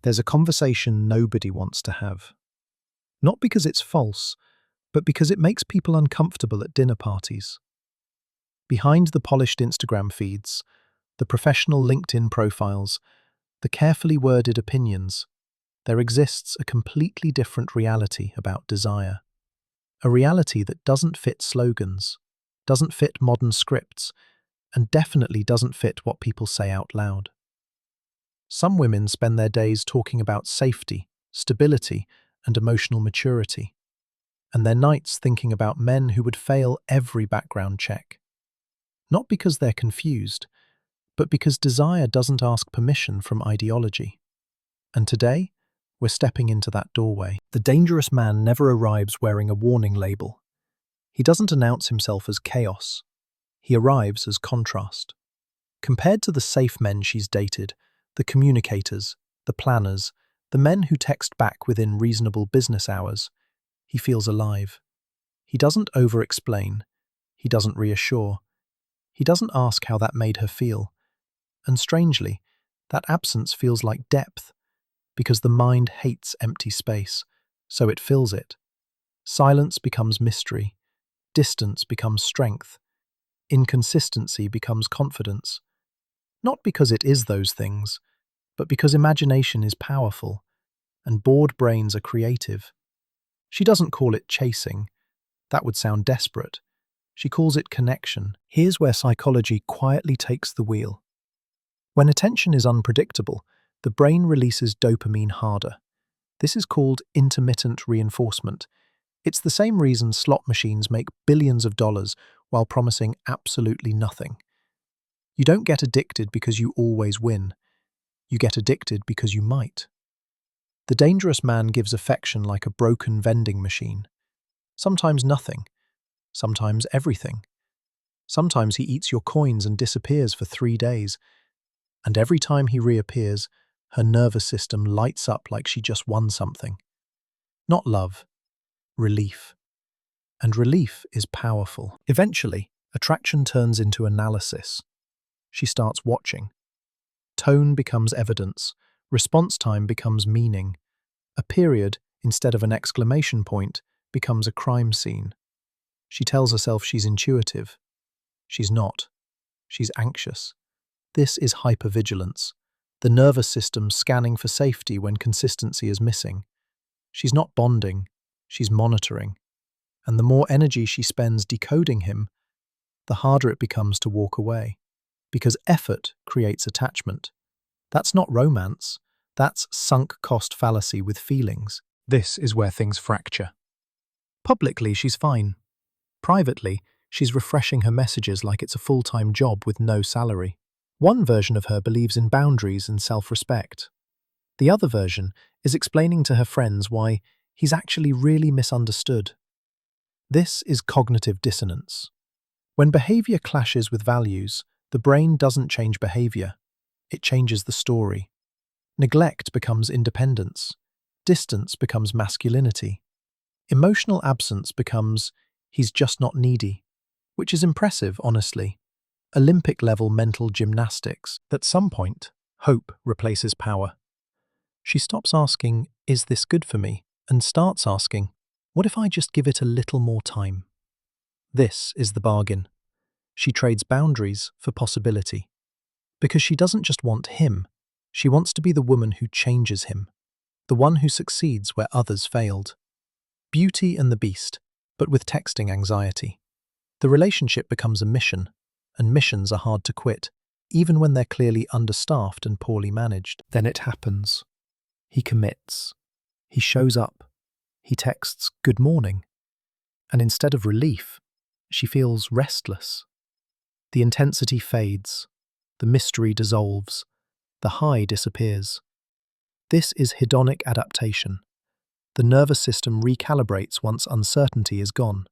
There's a conversation nobody wants to have. Not because it's false, but because it makes people uncomfortable at dinner parties. Behind the polished Instagram feeds, the professional LinkedIn profiles, the carefully worded opinions, there exists a completely different reality about desire. A reality that doesn't fit slogans, doesn't fit modern scripts, and definitely doesn't fit what people say out loud. Some women spend their days talking about safety, stability, and emotional maturity, and their nights thinking about men who would fail every background check. Not because they're confused, but because desire doesn't ask permission from ideology. And today, we're stepping into that doorway. The dangerous man never arrives wearing a warning label. He doesn't announce himself as chaos. He arrives as contrast. Compared to the safe men she's dated, the communicators, the planners, the men who text back within reasonable business hours, he feels alive. He doesn't over-explain. He doesn't reassure. He doesn't ask how that made her feel. And strangely, that absence feels like depth, because the mind hates empty space, so it fills it. Silence becomes mystery. Distance becomes strength. Inconsistency becomes confidence. Not because it is those things, but because imagination is powerful, and bored brains are creative. She doesn't call it chasing. That would sound desperate. She calls it connection. Here's where psychology quietly takes the wheel. When attention is unpredictable, the brain releases dopamine harder. This is called intermittent reinforcement. It's the same reason slot machines make billions of dollars while promising absolutely nothing. You don't get addicted because you always win. You get addicted because you might. The dangerous man gives affection like a broken vending machine. Sometimes nothing. Sometimes everything. Sometimes he eats your coins and disappears for 3 days. And every time he reappears, her nervous system lights up like she just won something. Not love, relief. And relief is powerful. Eventually, attraction turns into analysis. She starts watching. Tone becomes evidence. Response time becomes meaning. A period, instead of an exclamation point, becomes a crime scene. She tells herself she's intuitive. She's not. She's anxious. This is hypervigilance, the nervous system scanning for safety when consistency is missing. She's not bonding, she's monitoring. And the more energy she spends decoding him, the harder it becomes to walk away. Because effort creates attachment. That's not romance, that's sunk cost fallacy with feelings. This is where things fracture. Publicly, she's fine. Privately, she's refreshing her messages like it's a full-time job with no salary. One version of her believes in boundaries and self-respect. The other version is explaining to her friends why he's actually really misunderstood. This is cognitive dissonance. When behavior clashes with values, the brain doesn't change behavior, it changes the story. Neglect becomes independence. Distance becomes masculinity. Emotional absence becomes, he's just not needy, which is impressive, honestly. Olympic-level mental gymnastics. At some point, hope replaces power. She stops asking, is this good for me? And starts asking, what if I just give it a little more time? This is the bargain. She trades boundaries for possibility. Because she doesn't just want him, she wants to be the woman who changes him, the one who succeeds where others failed. Beauty and the Beast, but with texting anxiety. The relationship becomes a mission, and missions are hard to quit, even when they're clearly understaffed and poorly managed. Then it happens. He commits. He shows up. He texts, "Good morning." And instead of relief, she feels restless. The intensity fades. The mystery dissolves. The high disappears. This is hedonic adaptation. The nervous system recalibrates once uncertainty is gone.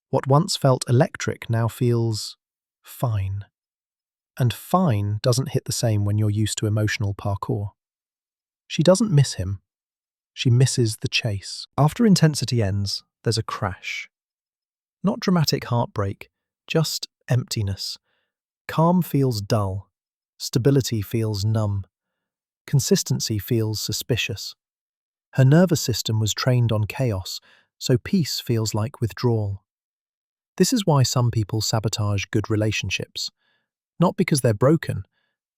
What once felt electric now feels fine. And fine doesn't hit the same when you're used to emotional parkour. She doesn't miss him. She misses the chase. After intensity ends, there's a crash. Not dramatic heartbreak, just emptiness. Calm feels dull. Stability feels numb. Consistency feels suspicious. Her nervous system was trained on chaos, so peace feels like withdrawal. This is why some people sabotage good relationships. Not because they're broken,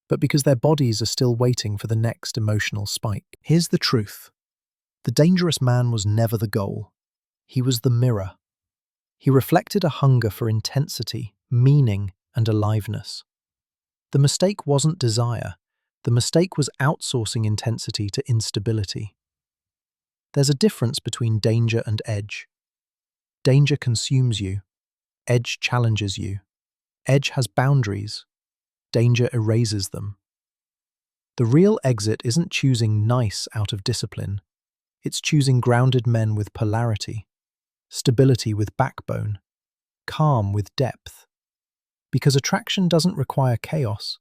but because their bodies are still waiting for the next emotional spike. Here's the truth. The dangerous man was never the goal. He was the mirror. He reflected a hunger for intensity, meaning, and aliveness. The mistake wasn't desire. The mistake was outsourcing intensity to instability. There's a difference between danger and edge. Danger consumes you. Edge challenges you. Edge has boundaries. Danger erases them. The real exit isn't choosing nice out of discipline. It's choosing grounded men with polarity, stability with backbone, calm with depth. Because attraction doesn't require chaos.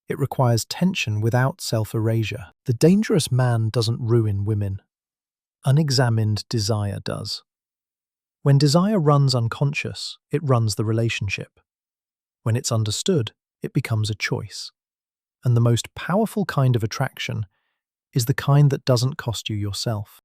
It requires tension without self-erasure. The dangerous man doesn't ruin women. Unexamined desire does. When desire runs unconscious, it runs the relationship. When it's understood, it becomes a choice. And the most powerful kind of attraction is the kind that doesn't cost you yourself.